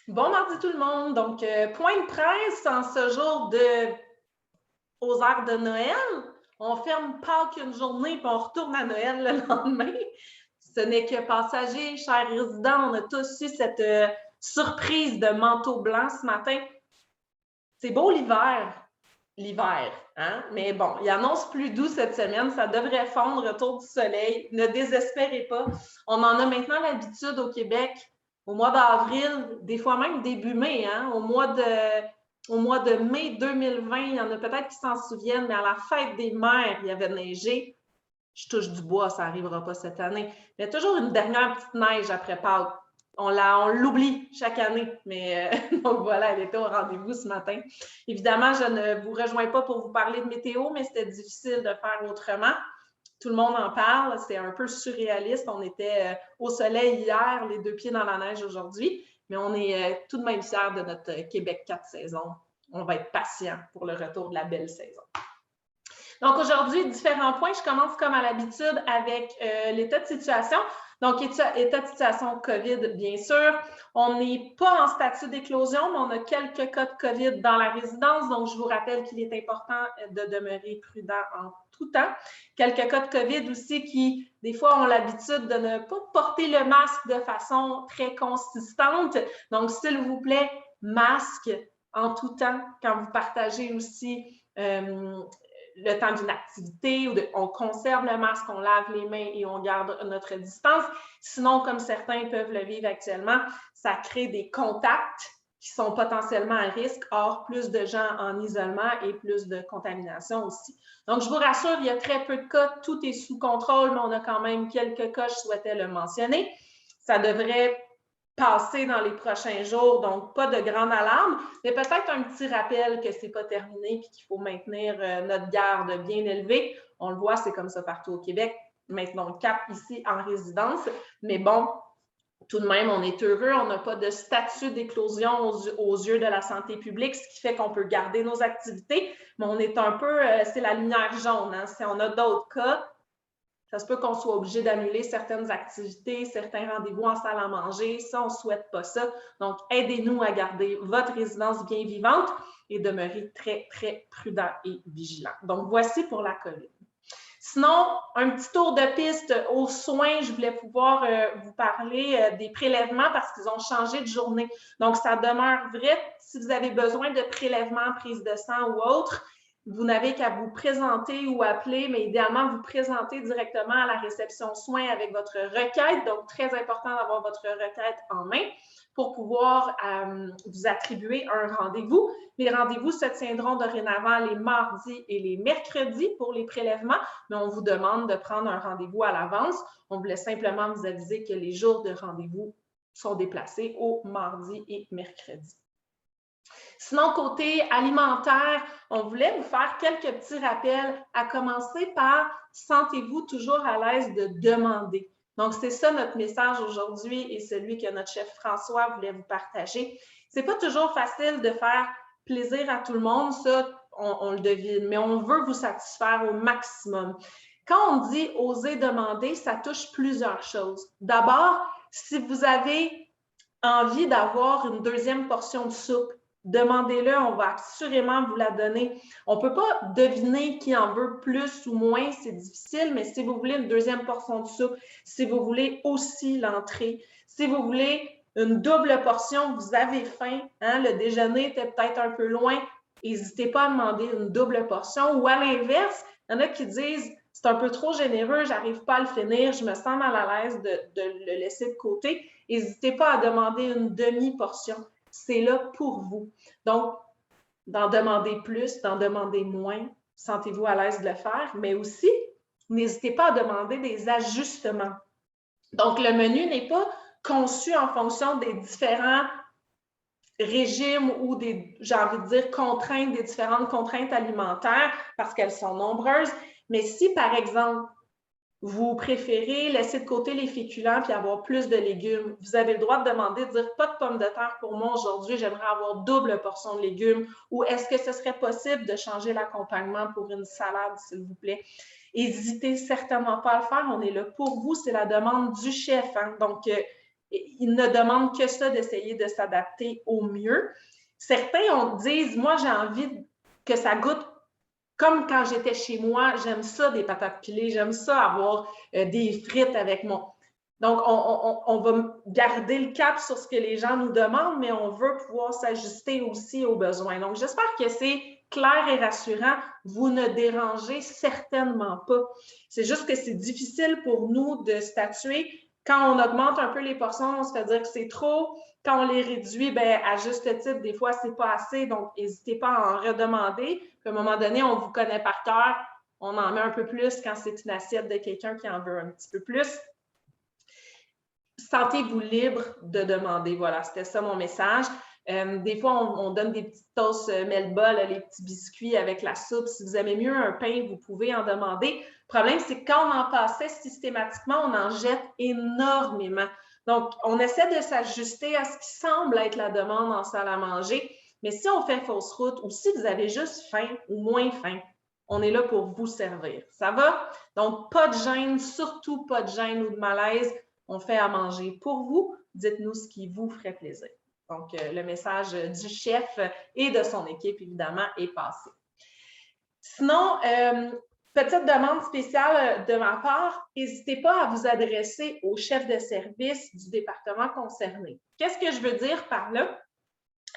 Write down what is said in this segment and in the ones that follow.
Bon mardi tout le monde. Donc, point de presse en ce jour aux heures de Noël. On ferme Pâques une journée puis on retourne à Noël le lendemain. Ce n'est que passager, chers résidents. On a tous eu cette surprise de manteau blanc ce matin. C'est beau l'hiver, hein? Mais bon, il annonce plus doux cette semaine. Ça devrait fondre, retour du soleil. Ne désespérez pas. On en a maintenant l'habitude au Québec. Au mois d'avril, des fois même début mai, hein? Au mois de mai 2020, il y en a peut-être qui s'en souviennent, mais à la fête des mères, il y avait neigé. Je touche du bois, ça n'arrivera pas cette année. Il y a toujours une dernière petite neige après Pâques. On l'oublie chaque année, mais donc voilà, elle était au rendez-vous ce matin. Évidemment, je ne vous rejoins pas pour vous parler de météo, mais c'était difficile de faire autrement. Tout le monde en parle, c'est un peu surréaliste. On était au soleil hier, les deux pieds dans la neige aujourd'hui, mais on est tout de même fiers de notre Québec 4 saisons. On va être patient pour le retour de la belle saison. Donc aujourd'hui, différents points. Je commence comme à l'habitude avec l'état de situation. Donc, état de situation COVID, bien sûr. On n'est pas en statut d'éclosion, mais on a quelques cas de COVID dans la résidence. Donc, je vous rappelle qu'il est important de demeurer prudent en tout temps. Quelques cas de COVID aussi qui, des fois, ont l'habitude de ne pas porter le masque de façon très consistante. Donc, s'il vous plaît, masque en tout temps quand vous partagez aussi le temps d'une activité, on conserve le masque, on lave les mains et on garde notre distance. Sinon, comme certains peuvent le vivre actuellement, ça crée des contacts qui sont potentiellement à risque. Or, plus de gens en isolement et plus de contamination aussi. Donc, je vous rassure, il y a très peu de cas, tout est sous contrôle, mais on a quand même quelques cas, je souhaitais le mentionner. Ça devrait passer dans les prochains jours, donc pas de grande alarme, mais peut-être un petit rappel que c'est pas terminé et qu'il faut maintenir notre garde bien élevée. On le voit, c'est comme ça partout au Québec. Maintenant, le cap ici en résidence, mais bon, tout de même, on est heureux, on n'a pas de statut d'éclosion aux yeux de la santé publique, ce qui fait qu'on peut garder nos activités, mais on est un peu, c'est la lumière jaune, hein? Si on a d'autres cas, ça se peut qu'on soit obligé d'annuler certaines activités, certains rendez-vous en salle à manger. Ça, on ne souhaite pas ça. Donc, aidez-nous à garder votre résidence bien vivante et demeurer très, très prudent et vigilant. Donc, voici pour la COVID. Sinon, un petit tour de piste aux soins. Je voulais pouvoir vous parler des prélèvements parce qu'ils ont changé de journée. Donc, ça demeure vrai. Si vous avez besoin de prélèvements, prise de sang ou autre, vous n'avez qu'à vous présenter ou appeler, mais idéalement, vous présenter directement à la réception soins avec votre requête. Donc, très important d'avoir votre requête en main pour pouvoir vous attribuer un rendez-vous. Les rendez-vous se tiendront dorénavant les mardis et les mercredis pour les prélèvements, mais on vous demande de prendre un rendez-vous à l'avance. On voulait simplement vous aviser que les jours de rendez-vous sont déplacés au mardi et mercredi. Sinon, côté alimentaire, on voulait vous faire quelques petits rappels, à commencer par « Sentez-vous toujours à l'aise de demander ». Donc, c'est ça notre message aujourd'hui et celui que notre chef François voulait vous partager. C'est pas toujours facile de faire plaisir à tout le monde, ça, on le devine, mais on veut vous satisfaire au maximum. Quand on dit « oser demander », ça touche plusieurs choses. D'abord, si vous avez envie d'avoir une deuxième portion de soupe, demandez-le, on va assurément vous la donner. On ne peut pas deviner qui en veut plus ou moins, c'est difficile, mais si vous voulez une deuxième portion de soupe, si vous voulez aussi l'entrée, si vous voulez une double portion, vous avez faim, hein, le déjeuner était peut-être un peu loin, n'hésitez pas à demander une double portion. Ou à l'inverse, il y en a qui disent « c'est un peu trop généreux, je n'arrive pas à le finir, je me sens mal à l'aise de le laisser de côté ». N'hésitez pas à demander une demi-portion. C'est là pour vous. Donc, d'en demander plus, d'en demander moins, sentez-vous à l'aise de le faire, mais aussi, n'hésitez pas à demander des ajustements. Donc, le menu n'est pas conçu en fonction des différents régimes ou des, j'ai envie de dire, contraintes, des différentes contraintes alimentaires, parce qu'elles sont nombreuses. Mais si, par exemple, vous préférez laisser de côté les féculents puis avoir plus de légumes, vous avez le droit de demander, de dire pas de pommes de terre pour moi aujourd'hui, j'aimerais avoir double portion de légumes. Ou est-ce que ce serait possible de changer l'accompagnement pour une salade, s'il vous plaît? N'hésitez certainement pas à le faire, on est là pour vous, c'est la demande du chef. Hein? Donc, ils ne demandent que ça, d'essayer de s'adapter au mieux. Certains disent, moi, j'ai envie que ça goûte comme quand j'étais chez moi. J'aime ça, des patates pilées, j'aime ça, avoir des frites avec mon... Donc, on va garder le cap sur ce que les gens nous demandent, mais on veut pouvoir s'ajuster aussi aux besoins. Donc, j'espère que c'est clair et rassurant. Vous ne dérangez certainement pas. C'est juste que c'est difficile pour nous de statuer. Quand on augmente un peu les portions, on se fait dire que c'est trop. Quand on les réduit, bien, à juste titre, des fois, c'est pas assez. Donc, n'hésitez pas à en redemander. Puis, à un moment donné, on vous connaît par cœur. On en met un peu plus quand c'est une assiette de quelqu'un qui en veut un petit peu plus. Sentez-vous libre de demander. Voilà, c'était ça mon message. Des fois, on donne des petites toasts Melba, les petits biscuits avec la soupe. Si vous aimez mieux un pain, vous pouvez en demander. Le problème, c'est que quand on en passait systématiquement, on en jette énormément. Donc, on essaie de s'ajuster à ce qui semble être la demande en salle à manger. Mais si on fait fausse route ou si vous avez juste faim ou moins faim, on est là pour vous servir. Ça va? Donc, pas de gêne, surtout pas de gêne ou de malaise. On fait à manger pour vous. Dites-nous ce qui vous ferait plaisir. Donc, le message du chef et de son équipe, évidemment, est passé. Sinon, petite demande spéciale de ma part, n'hésitez pas à vous adresser au chef de service du département concerné. Qu'est-ce que je veux dire par là?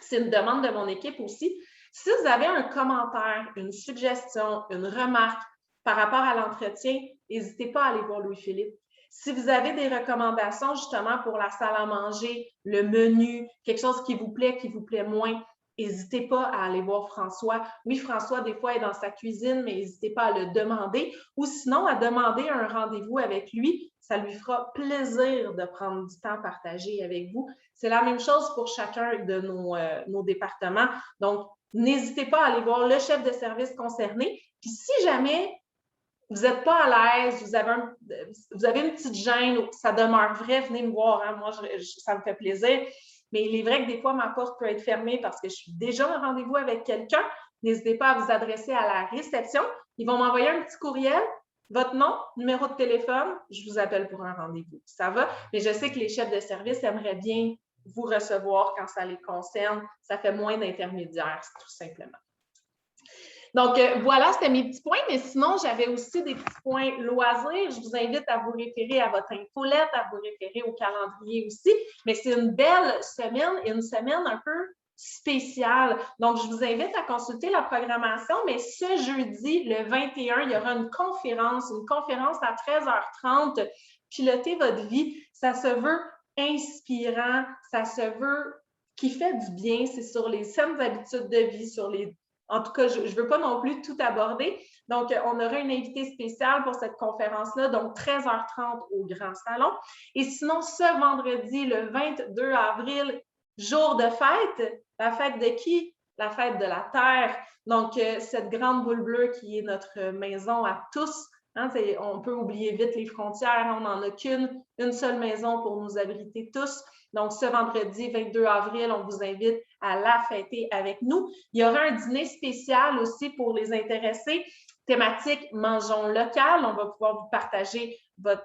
C'est une demande de mon équipe aussi. Si vous avez un commentaire, une suggestion, une remarque par rapport à l'entretien, n'hésitez pas à aller voir Louis-Philippe. Si vous avez des recommandations justement pour la salle à manger, le menu, quelque chose qui vous plaît moins, n'hésitez pas à aller voir François. Oui, François, des fois, est dans sa cuisine, mais n'hésitez pas à le demander. Ou sinon, à demander un rendez-vous avec lui. Ça lui fera plaisir de prendre du temps partagé avec vous. C'est la même chose pour chacun de nos départements. Donc, n'hésitez pas à aller voir le chef de service concerné. Puis si jamais vous n'êtes pas à l'aise, vous avez une petite gêne, ça demeure vrai, venez me voir. Hein? Moi, ça me fait plaisir. Mais il est vrai que des fois, ma porte peut être fermée parce que je suis déjà en rendez-vous avec quelqu'un. N'hésitez pas à vous adresser à la réception. Ils vont m'envoyer un petit courriel, votre nom, numéro de téléphone, je vous appelle pour un rendez-vous. Ça va? Mais je sais que les chefs de service aimeraient bien vous recevoir quand ça les concerne. Ça fait moins d'intermédiaires, tout simplement. Donc, voilà, c'était mes petits points, mais sinon, j'avais aussi des petits points loisirs. Je vous invite à vous référer à votre infolette, à vous référer au calendrier aussi, mais c'est une belle semaine et une semaine un peu spéciale. Donc, je vous invite à consulter la programmation, mais ce jeudi, le 21, il y aura une conférence à 13h30, Piloter votre vie. Ça se veut inspirant, ça se veut qui fait du bien, c'est sur les saines habitudes de vie, en tout cas, je ne veux pas non plus tout aborder. Donc, on aura une invitée spéciale pour cette conférence-là, donc 13h30 au Grand Salon. Et sinon, ce vendredi, le 22 avril, jour de fête. La fête de qui? La fête de la Terre. Donc, cette grande boule bleue qui est notre maison à tous. Hein, on peut oublier vite les frontières. On n'en a une seule maison pour nous abriter tous. Donc, ce vendredi 22 avril, on vous invite à la fêter avec nous. Il y aura un dîner spécial aussi pour les intéressés, thématique Mangeons local. On va pouvoir vous partager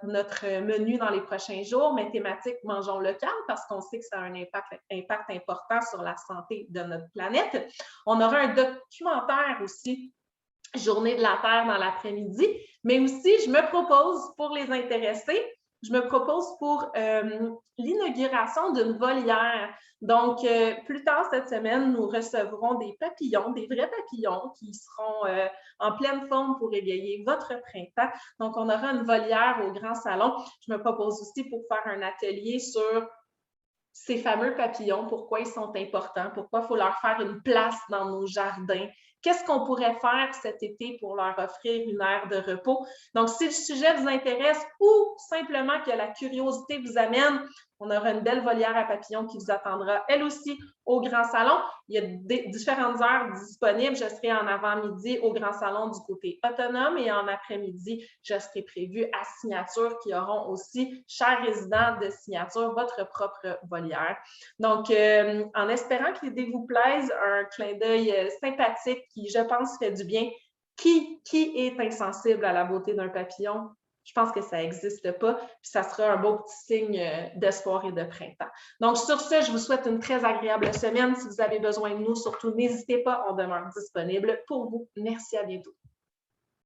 notre menu dans les prochains jours, mais thématique Mangeons local parce qu'on sait que ça a un impact important sur la santé de notre planète. On aura un documentaire aussi, Journée de la Terre dans l'après-midi, mais aussi, je me propose pour les intéressés, pour l'inauguration d'une volière. Donc, plus tard cette semaine, nous recevrons des papillons, des vrais papillons qui seront en pleine forme pour égayer votre printemps. Donc, on aura une volière au Grand Salon. Je me propose aussi pour faire un atelier sur ces fameux papillons, pourquoi ils sont importants, pourquoi il faut leur faire une place dans nos jardins. Qu'est-ce qu'on pourrait faire cet été pour leur offrir une aire de repos? Donc, si le sujet vous intéresse ou simplement que la curiosité vous amène, on aura une belle volière à papillons qui vous attendra, elle aussi, au Grand Salon. Il y a différentes heures disponibles. Je serai en avant-midi au Grand Salon du côté autonome et en après-midi, je serai prévue à Signature qui auront aussi, chers résidents de Signature, votre propre volière. Donc, en espérant que l'idée vous plaise, un clin d'œil sympathique qui, je pense, fait du bien. Qui est insensible à la beauté d'un papillon? Je pense que ça n'existe pas, puis ça sera un beau petit signe d'espoir et de printemps. Donc, sur ce, je vous souhaite une très agréable semaine. Si vous avez besoin de nous, surtout, n'hésitez pas, on demeure disponible pour vous. Merci, à bientôt.